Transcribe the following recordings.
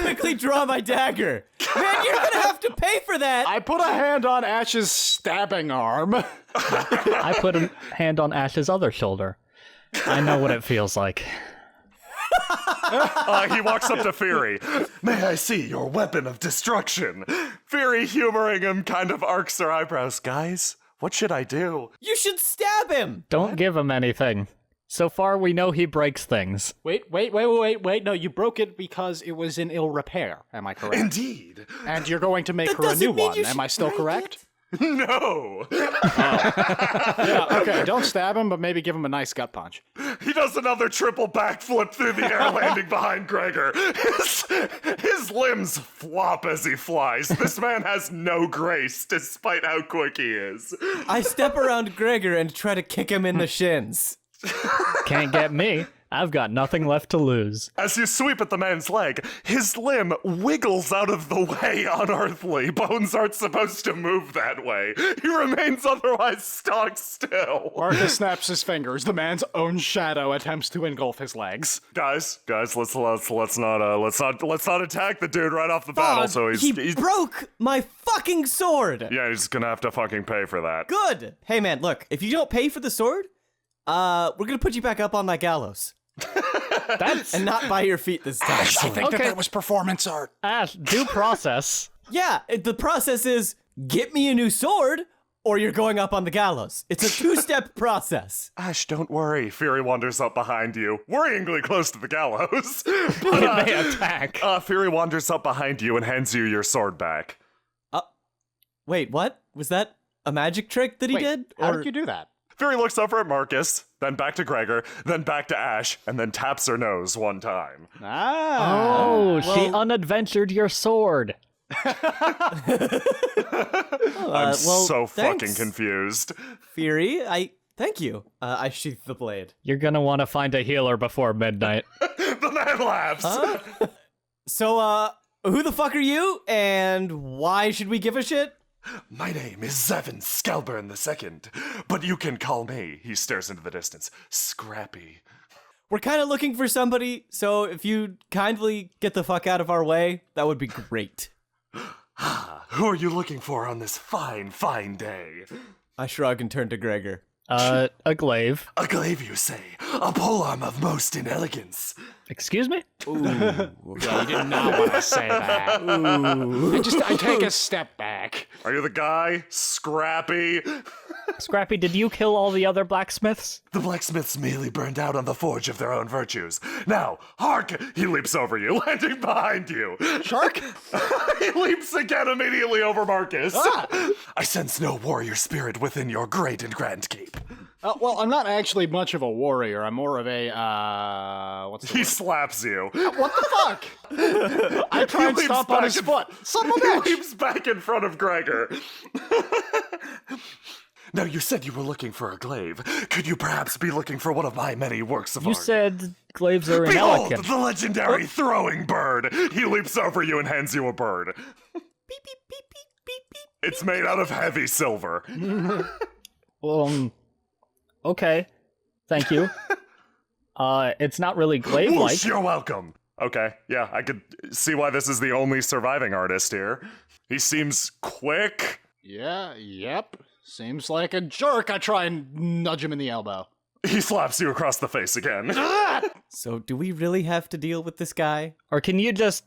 quickly draw my dagger. Man, you're gonna have to pay for that. I put a hand on Ash's stabbing arm. I put a hand on Ash's other shoulder. I know what it feels like. He walks up to Firi. May I see your weapon of destruction? Firi, humoring him, kind of arcs her eyebrows. Guys, what should I do? You should stab him. Don't give him anything. So far, we know he breaks things. Wait. No, you broke it because it was in ill repair. Am I correct? Indeed. And you're going to make That her a doesn't new mean one. you Am I should still break correct? No. Yeah, okay. Don't stab him, but maybe give him a nice gut punch. He does another triple backflip through the air, landing behind Gregor. His limbs flop as he flies. This man has no grace, despite how quick he is. I step around Gregor and try to kick him in the shins. Can't get me. I've got nothing left to lose. As you sweep at the man's leg, his limb wiggles out of the way unearthly. Bones aren't supposed to move that way. He remains otherwise stock still. Markus snaps his fingers. The man's own shadow attempts to engulf his legs. Guys, let's not attack the dude right off the bat. Also, he broke my fucking sword. Yeah, he's gonna have to fucking pay for that. Good. Hey man, look, if you don't pay for the sword, we're gonna put you back up on that gallows. And not by your feet this time. Ash, I think that was performance art. Ash, due process. Yeah, the process is get me a new sword or you're going up on the gallows. It's a two-step process. Ash, don't worry. Firi wanders up behind you, worryingly close to the gallows. He may attack. Firi wanders up behind you and hands you your sword back. Wait, what? Was that a magic trick that he did? How did you do that? Firi looks over at Markus, then back to Gregor, then back to Ash, and then taps her nose one time. Oh, she unadventured your sword. I'm so fucking thanks, confused. Firi, thank you. I sheath the blade. You're gonna want to find a healer before midnight. The man laughs. So, who the fuck are you, and why should we give a shit? My name is Zevin Scalburn II, but you can call me, he stares into the distance, Scrappy. We're kind of looking for somebody, so if you'd kindly get the fuck out of our way, that would be great. Who are you looking for on this fine, fine day? I shrug and turn to Gregor. A glaive. A glaive, you say? A polearm of most inelegance. Excuse me? Yeah, you did not want to say that. I take a step back. Are you the guy, Scrappy? Scrappy, did you kill all the other blacksmiths? The blacksmiths merely burned out on the forge of their own virtues. Now, hark! He leaps over you, landing behind you. Shark? He leaps again immediately over Markus. I sense no warrior spirit within your great and grand cape. Well, I'm not actually much of a warrior. I'm more of a, what's the He word? slaps you. What the fuck? I try and leaps stomp on back his and- foot. Son of a He bitch! leaps back in front of Gregor. Now, you said you were looking for a glaive. Could you perhaps be looking for one of my many works of You art? said glaives are Behold, inelegant. the legendary throwing bird! He leaps over you and hands you a bird. Beep, beep, beep, beep, beep, beep. It's made out of heavy silver. Okay. Thank you. It's not really glaive-like. Whoosh, you're welcome. Okay, yeah, I could see why this is the only surviving artist here. He seems quick. Yeah, yep. Seems like a jerk. I try and nudge him in the elbow. He slaps you across the face again. So, do we really have to deal with this guy? Or can you just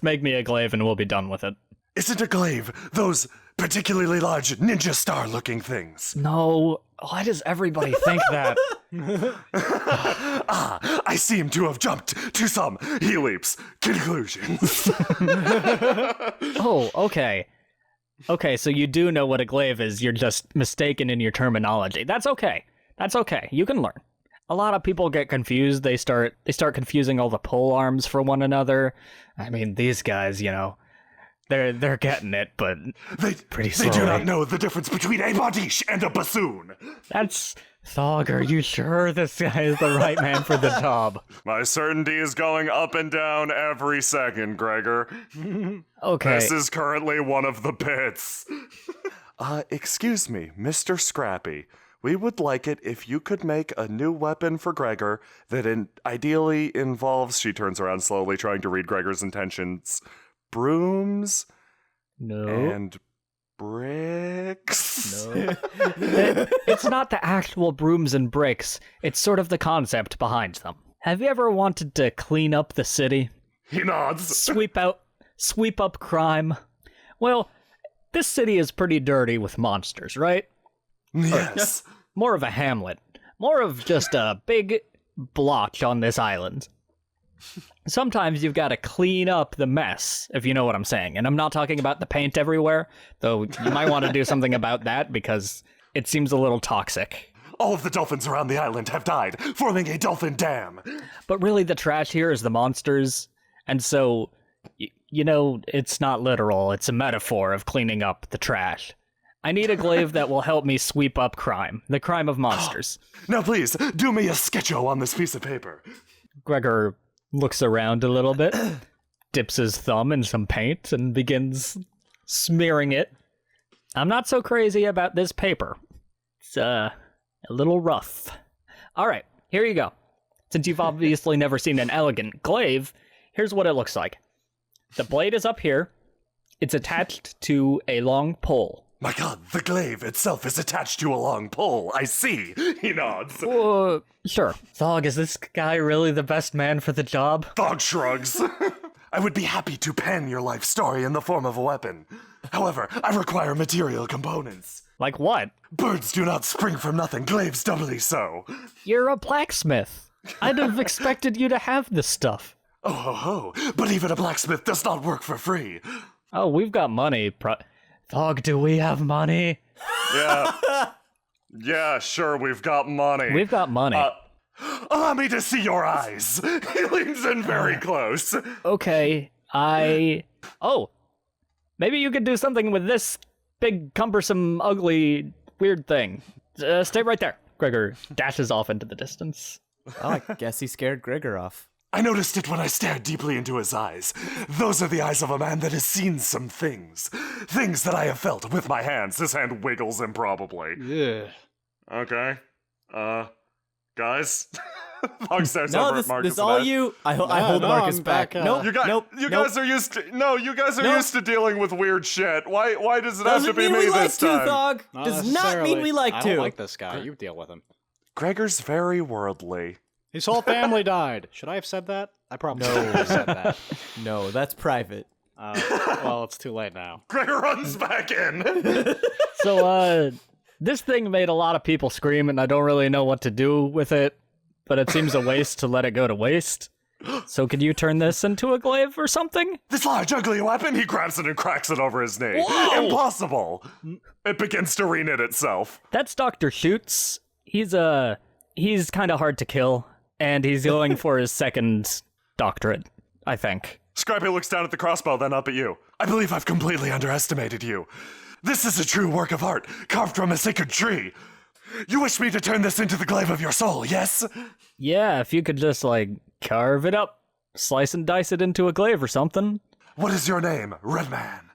make me a glaive and we'll be done with it? Isn't a glaive those particularly large ninja star-looking things? No. Why does everybody think that? I seem to have jumped to some, he leaps, conclusions. Oh, okay. Okay, so you do know what a glaive is. You're just mistaken in your terminology. That's okay. That's okay. You can learn. A lot of people get confused. They start confusing all the pole arms for one another. I mean, these guys, you know, they're getting it, but pretty slowly. They do not know the difference between a badiche and a bassoon. That's... Thog, are you sure this guy is the right man for the job? My certainty is going up and down every second, Gregor. Okay. This is currently one of the bits. Excuse me, Mr. Scrappy. We would like it if you could make a new weapon for Gregor that ideally involves, she turns around slowly, trying to read Gregor's intentions, brooms No. and bricks. No. It's not the actual brooms and bricks. It's sort of the concept behind them. Have you ever wanted to clean up the city? He nods. Sweep up crime? Well, this city is pretty dirty with monsters, right? Yes. More of a hamlet. More of just a big blotch on this island. Sometimes you've got to clean up the mess, if you know what I'm saying. And I'm not talking about the paint everywhere, though you might want to do something about that because it seems a little toxic. All of the dolphins around the island have died, forming a dolphin dam. But really the trash here is the monsters, and so, it's not literal, it's a metaphor of cleaning up the trash. I need a glaive that will help me sweep up crime, the crime of monsters. Now please, do me a sketcho on this piece of paper. Gregor looks around a little bit, dips his thumb in some paint, and begins smearing it. I'm not so crazy about this paper. It's, a little rough. All right, here you go. Since you've obviously never seen an elegant glaive, here's what it looks like. The blade is up here. It's attached to a long pole. My god, the glaive itself is attached to a long pole. I see. He nods. Sure. Thog, is this guy really the best man for the job? Thog shrugs. I would be happy to pen your life story in the form of a weapon. However, I require material components. Like what? Birds do not spring from nothing, glaives doubly so. You're a blacksmith. I'd have expected you to have this stuff. Oh ho ho, but even a blacksmith does not work for free. Oh, we've got money. Thog, do we have money? Yeah. Yeah, sure, we've got money. We've got money. Allow me to see your eyes. He leans in very close. Okay, Oh, maybe you could do something with this big, cumbersome, ugly, weird thing. Stay right there. Gregor dashes off into the distance. Oh, I guess he scared Gregor off. I noticed it when I stared deeply into his eyes. Those are the eyes of a man that has seen some things. Things that I have felt with my hands. His hand wiggles improbably. Yeah. Okay. Guys? Thog stares No, over this at Marcus. is all you. I hold no, Marcus I'm back. back, Nope. You guys are used to used to dealing with weird shit. Why does it have to Doesn't be mean me we like this to, time? Thog. Not Does not mean we like I to. don't like this guy. You deal with him. Gregor's very worldly. His whole family died. Should I have said that? I probably should have said that. No, that's private. Well, it's too late now. Gregor runs back in. So, this thing made a lot of people scream, and I don't really know what to do with it, but it seems a waste to let it go to waste. So could you turn this into a glaive or something? This large, ugly weapon, he grabs it and cracks it over his knee. Whoa! Impossible! It begins to reknit itself. That's Dr. Schutz. He's kind of hard to kill, and he's going for his second doctorate, I think. Scrappy looks down at the crossbow, then up at you. I believe I've completely underestimated you. This is a true work of art, carved from a sacred tree. You wish me to turn this into the glaive of your soul, yes? Yeah, if you could just, carve it up, slice and dice it into a glaive or something. What is your name, Redman?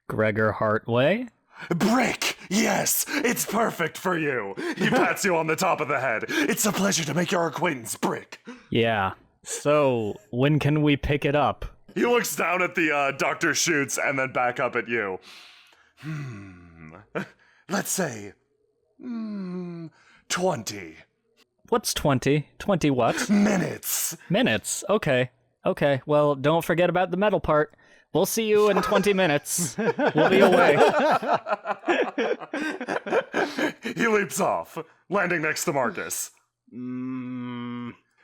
Gregor Hartway? Brick! Yes, it's perfect for you. He pats you on the top of the head. It's a pleasure to make your acquaintance, Brick. Yeah. So, when can we pick it up? He looks down at the Dr. Schutz and then back up at you. Let's say, 20 What's 20? 20 what? minutes. Minutes. Okay. Okay, well, don't forget about the metal part. We'll see you in 20 minutes. We'll be away. He leaps off, landing next to Marcus.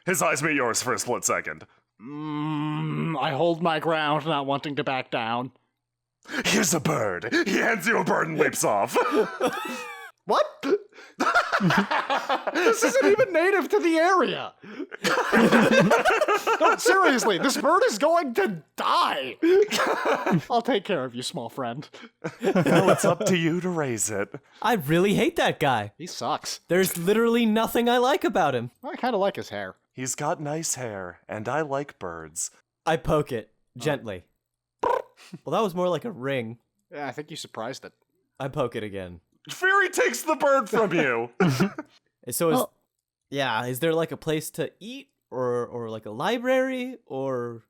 His eyes meet yours for a split second. I hold my ground, not wanting to back down. Here's a bird. He hands you a bird and leaps off. What? This isn't even native to the area. No, seriously, this bird is going to die. I'll take care of you, small friend. Well, it's up to you to raise it. I really hate that guy. He sucks. There's literally nothing I like about him. I kind of like his hair. He's got nice hair, and I like birds. I poke it gently. Well, that was more like a ring. Yeah, I think you surprised it. I poke it again. Firi takes the bird from you. So is there like a place to eat or like a library or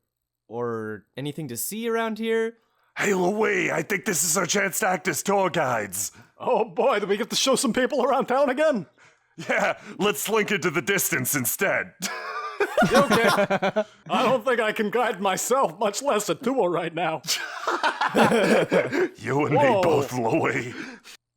anything to see around here? Hey, Louie, I think this is our chance to act as tour guides. Oh boy, do we get to show some people around town again? Yeah, let's slink into the distance instead. Okay. I don't think I can guide myself, much less a tour right now. You and me both, Louie.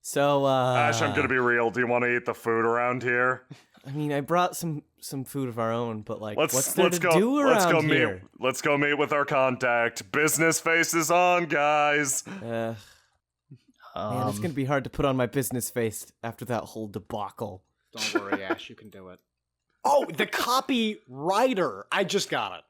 So, Ash, I'm gonna be real. Do you want to eat the food around here? I mean, I brought some food of our own, but like, what's there to go, do around here? Let's go meet with our contact. Business faces on, guys. Man, it's gonna be hard to put on my business face after that whole debacle. Don't worry, Ash, you can do it. Oh, the copywriter. I just got it.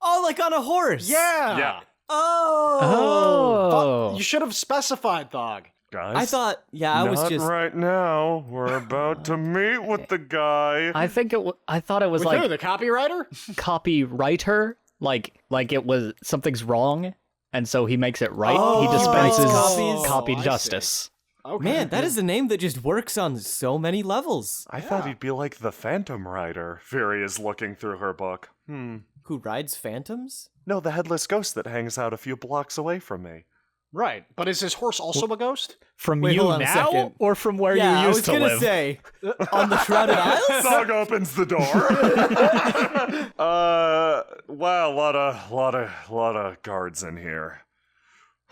Oh, like on a horse? Yeah. Oh. You should have specified, Thog. Guys, I thought, I was not just right now. We're about to meet with the guy. I thought it was With like who, the copywriter? copywriter, like it was something's wrong, and so he makes it right. Oh, he dispenses copies? copy I see. justice. Okay. man, that is a name that just works on so many levels. I thought he'd be like the Phantom Rider. Firi is looking through her book. Who rides phantoms? No, the headless ghost that hangs out a few blocks away from me. Right, but is his horse also a ghost? From Wait, you hold on a now, second. or from where Yeah, you I was used to gonna live? say on the Shrouded Isles. Dog opens the door. Wow, lot of guards in here.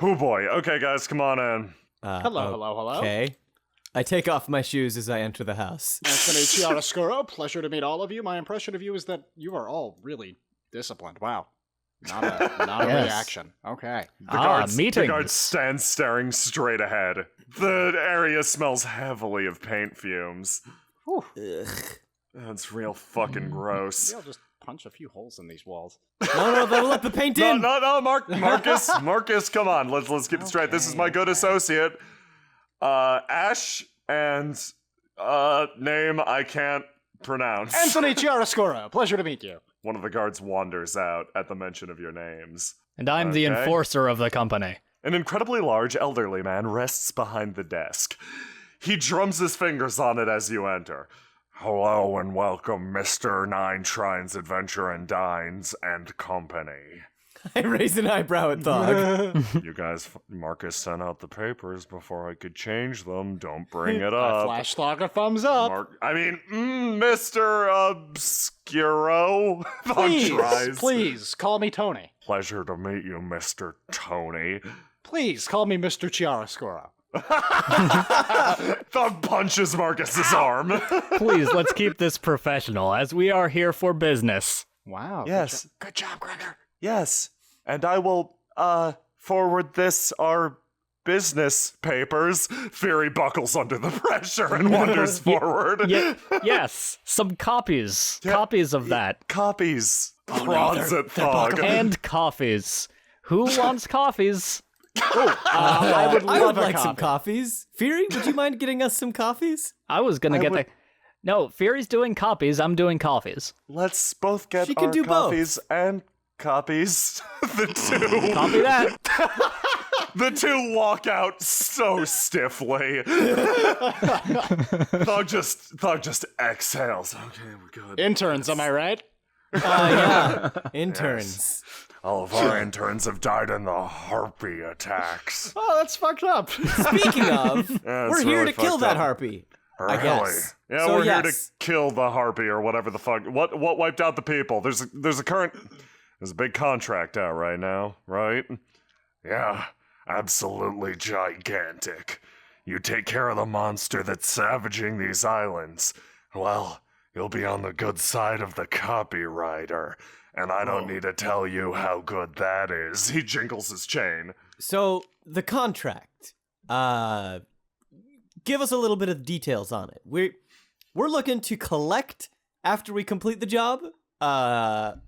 Oh boy. Okay, guys, come on in. Hello. Okay. I take off my shoes as I enter the house. Anthony Chiaroscuro, pleasure to meet all of you. My impression of you is that you are all really disciplined. Wow. Not a Yes. reaction. Okay. The meetings. guards stand staring straight ahead. The area smells heavily of paint fumes. Ugh. That's real fucking gross. Maybe I'll just punch a few holes in these walls. No, that'll let the paint in. No, Marcus, come on. Let's get it straight. This is my good associate, Ash, and name I can't pronounce. Anthony Chiaroscuro, pleasure to meet you. One of the guards wanders out at the mention of your names. And I'm the Okay. enforcer of the company. An incredibly large elderly man rests behind the desk. He drums his fingers on it as you enter. Hello and welcome, Mr. Nine Shrines Adventure and Dines and Company. I raise an eyebrow at Thog. You guys, Marcus sent out the papers before I could change them. Don't bring it I up. flash Thog a thumbs up. Mr. Obscuro. Please, call me Tony. Pleasure to meet you, Mr. Tony. Please, call me Mr. Chiaroscuro. Thug punches Marcus's arm. Please, let's keep this professional, as we are here for business. Wow. Yes. Good job, Gregor. Yes, and I will forward our business papers. Firi buckles under the pressure and wanders forward. Yes, some copies. Copies of that. Copies. Prods at Thug. And coffees. Who wants coffees? I would I love would a like some copy. coffees. Fury, would you mind getting us some coffees? I was gonna get the... No, Fury's doing copies, I'm doing coffees. Let's both get She can our do both. coffees and copies. The two. Copy that. The two walk out so stiffly. Thug just exhales. Okay, we're good. Interns, am I right? Yeah. Interns. All of our interns have died in the Harpy attacks. Oh, that's fucked up. Speaking of, Yeah, we're it's here really to kill fucked that up. Harpy. Really? guess. Yeah, So, we're here to yes. kill the Harpy or whatever the fuck. What wiped out the people? There's a big contract out right now, right? Yeah, absolutely gigantic. You take care of the monster that's savaging these islands, well, you'll be on the good side of the copywriter. And I don't need to tell you how good that is. He jingles his chain. So, the contract. Give us a little bit of details on it. We're looking to collect after we complete the job.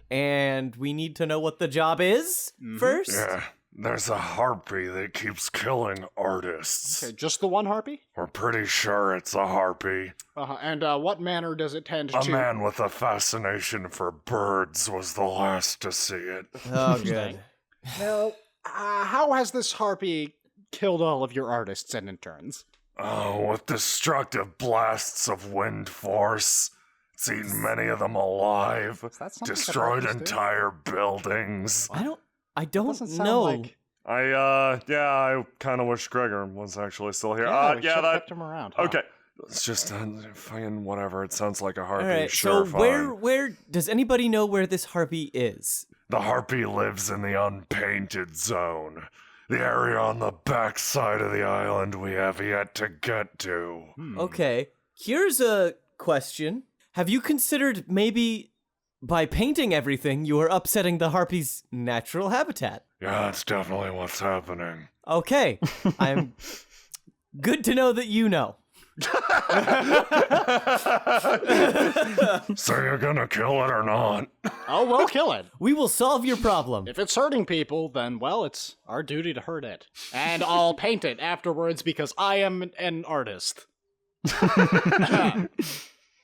And we need to know what the job is first. Yeah, there's a Harpy that keeps killing artists. Okay, just the one Harpy? We're pretty sure it's a Harpy. And what manner does it tend A to? man with a fascination for birds was the last to see it. Oh, good. Now, how has this Harpy killed all of your artists and interns? Oh, with destructive blasts of wind force. It's eaten many of them alive. Is that something that Destroyed Harpies do? entire buildings. I don't Doesn't sound know. like... I kind of wish Gregor was actually still here. we should've kept him around. Huh? Okay. It's just fucking whatever. It sounds like a harpy. All right, Sure, so fine. where does anybody know where this harpy is? The harpy lives in the unpainted zone. The area on the back side of the island we have yet to get to. Okay, here's a question. Have you considered maybe by painting everything you are upsetting the harpy's natural habitat? Yeah, that's definitely what's happening. Okay, I'm good to know that you know. So you're gonna kill it or not? Oh, we'll kill it. We will solve your problem. If it's hurting people, then, well, it's our duty to hurt it. And I'll paint it afterwards because I am an artist.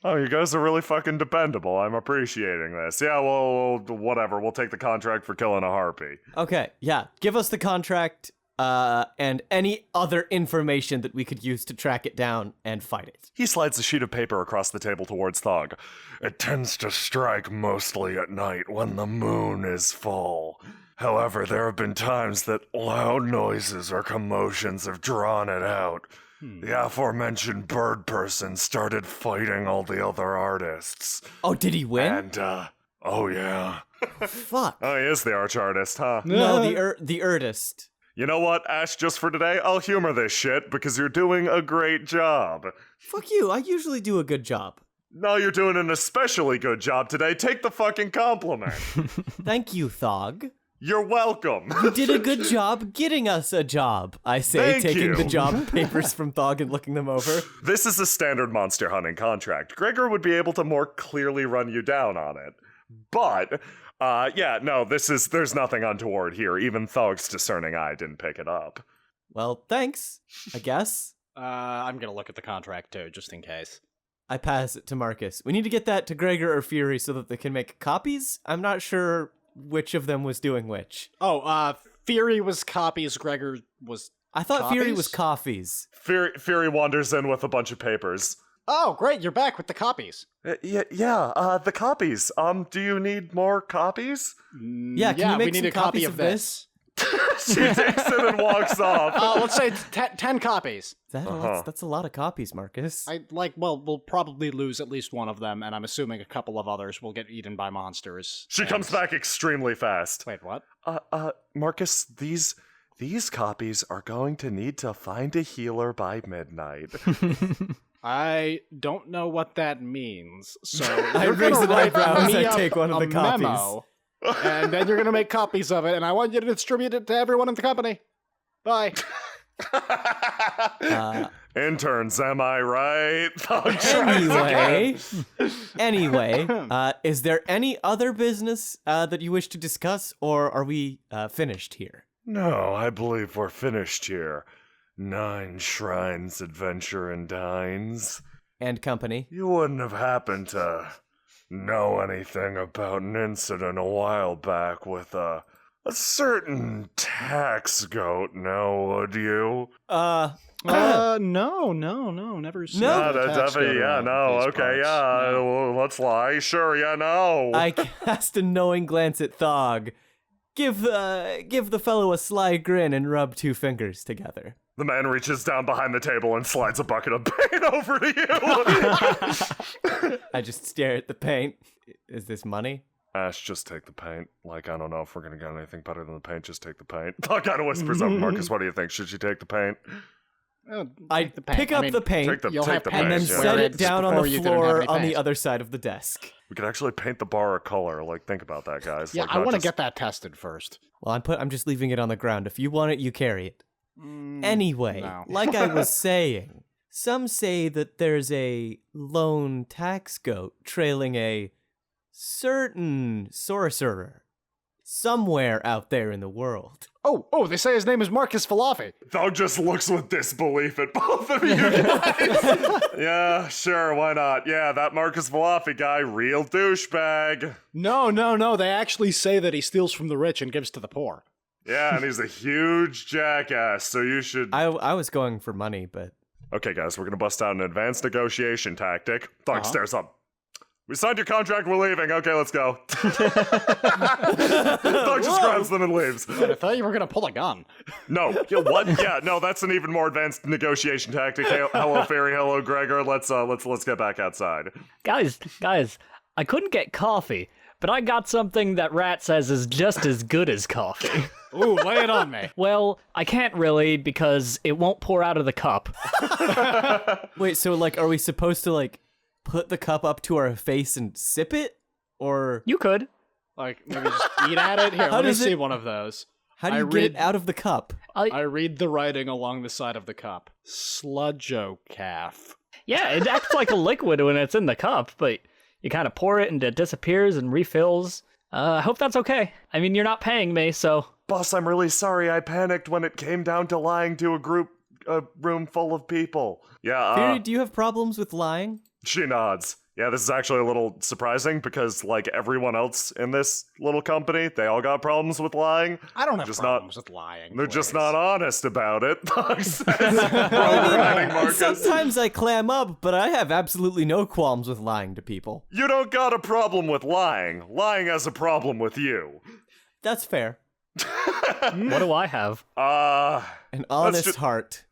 Oh, you guys are really fucking dependable. I'm appreciating this. Yeah, well, whatever. We'll take the contract for killing a harpy. Okay, yeah, give us the contract and any other information that we could use to track it down and fight it. He slides a sheet of paper across the table towards Thog. It tends to strike mostly at night when the moon is full. However, there have been times that loud noises or commotions have drawn it out. The aforementioned bird person started fighting all the other artists. Oh, did he win? And, oh yeah. Fuck. Oh, he is the arch artist, huh? No, the artist. You know what, Ash, just for today, I'll humor this shit because you're doing a great job. Fuck you, I usually do a good job. No, you're doing an especially good job today. Take the fucking compliment. Thank you, Thog. You're welcome. You did a good job getting us a job, I say, Thank taking you. the job papers from Thog and looking them over. This is a standard monster hunting contract. Gregor would be able to more clearly run you down on it. But, yeah, no, there's nothing untoward here. Even Thog's discerning eye didn't pick it up. Well, thanks, I guess. I'm gonna look at the contract too, just in case. I pass it to Marcus. We need to get that to Gregor or Firi so that they can make copies? I'm not sure which of them was doing which. Oh, Firi was copies, Gregor was... I thought Firi was Copies? coffees. Fury wanders in with a bunch of papers. Oh, great, you're back with the copies. The copies. Do you need more copies? Yeah, can you make we need some a copy copies of of this. She takes it and walks off. Let's say 10 copies. That's a lot of copies, Marcus. We'll probably lose at least one of them, and I'm assuming a couple of others will get eaten by monsters. She comes back extremely fast. Wait, what? Marcus, these copies are going to need to find a healer by midnight. I don't know what that means, so I you're raise gonna an write eyebrow as me I up take one of a the copies. memo, and then you're gonna make copies of it, and I want you to distribute it to everyone in the company. Bye. Interns, am I right? Anyway, is there any other business that you wish to discuss, or are we finished here? No, I believe we're finished here. 9 Shrines Adventure and Dines. And company. You wouldn't have happened to know anything about an incident a while back with a certain tax goat, now would you? No, never seen a tax goat around these parts. Well, let's lie. Sure, yeah, no. I cast a knowing glance at Thog. Give the fellow a sly grin and rub 2 fingers together. The man reaches down behind the table and slides a bucket of paint over to you. I just stare at the paint. Is this money? Ash, just take the paint. Like, I don't know if we're gonna get anything better than the paint. Just take the paint. Thug kind of whispers up, Marcus, what do you think? Should she take the paint? I pick up the paint Take the and then paint, set it down on the you didn't have floor any on the paint. other side of the desk. We could actually paint the bar a color. Like, think about that, guys. Yeah, like, I not want to just- get that tested first. Well, I'm just leaving it on the ground. If you want it, you carry it. Anyway, no. like I was saying, some say that there's a lone tax goat trailing a certain sorcerer somewhere out there in the world. Oh, they say his name is Marcus Falafi. Thug just looks with disbelief at both of you guys. Yeah, sure, why not? Yeah, that Marcus Falafi guy, real douchebag. No, they actually say that he steals from the rich and gives to the poor. Yeah, and he's a huge jackass, so you should... I was going for money, but Okay, guys, we're gonna bust out an advanced negotiation tactic. Thug stares up. We signed your contract, we're leaving. Okay, let's go. Thug just grabs them and leaves. Man, I thought you were gonna pull a gun. No, what? Yeah, no, that's an even more advanced negotiation tactic. Hey, hello, Firi. Hello, Gregor. Let's get back outside. Guys, I couldn't get coffee, but I got something that Rat says is just as good as coffee. Ooh, lay it on me. Well, I can't really because it won't pour out of the cup. Wait, so like, are we supposed to like put the cup up to our face and sip it, or You could. Like, maybe just eat at it? Here, let me see one of those. how do you get it out of the cup? I read the writing along the side of the cup. Sludgo calf. Yeah, it acts like a liquid when it's in the cup, but you kind of pour it and it disappears and refills. I hope that's okay. I mean, you're not paying me, so... Boss, I'm really sorry. I panicked when it came down to lying to a room full of people. Yeah, Firi, do you have problems with lying? She nods. Yeah, this is actually a little surprising because, like everyone else in this little company, they all got problems with lying. I don't have Just problems with lying. They're just please. not honest about it. Thug says, overriding Marcus. Sometimes I clam up, but I have absolutely no qualms with lying to people. You don't got a problem with lying. Lying has a problem with you. That's fair. What do I have? An honest just- heart.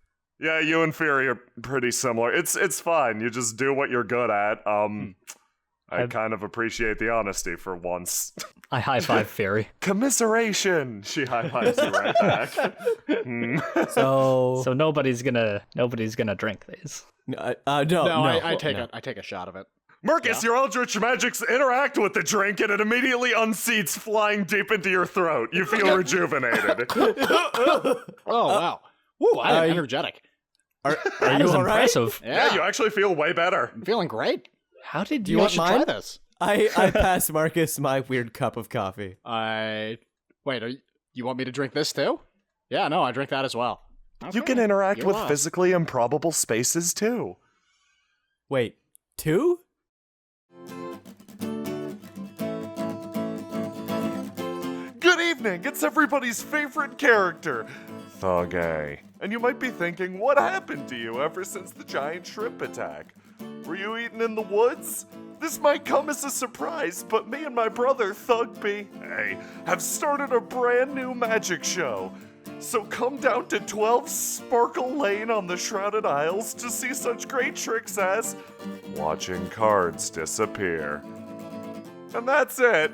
Yeah, you and Firi are pretty similar. It's fine. You just do what you're good at. I kind of appreciate the honesty for once. I high-five Firi. Commiseration. She high-fives you right back. So, nobody's gonna drink these. no, I take a shot of it. Marcus, your Eldritch magics interact with the drink and it immediately unseats, flying deep into your throat. You feel rejuvenated. Oh, wow. Ooh, I'm energetic. Are That you is all right? impressive. Yeah, you actually feel way better. I'm feeling great. How did you you... want should mine? try this. I pass Marcus my weird cup of coffee. Wait, you want me to drink this too? Yeah, no, I drink that as well. You Okay, can interact you're with on. physically improbable spaces too. Wait, 2? Good evening, it's everybody's favorite character, Thug A. And you might be thinking, what happened to you ever since the giant shrimp attack? Were you eaten in the woods? This might come as a surprise, but me and my brother, Thug B, have started a brand new magic show. So come down to 12 Sparkle Lane on the Shrouded Isles to see such great tricks as watching cards disappear. And that's it.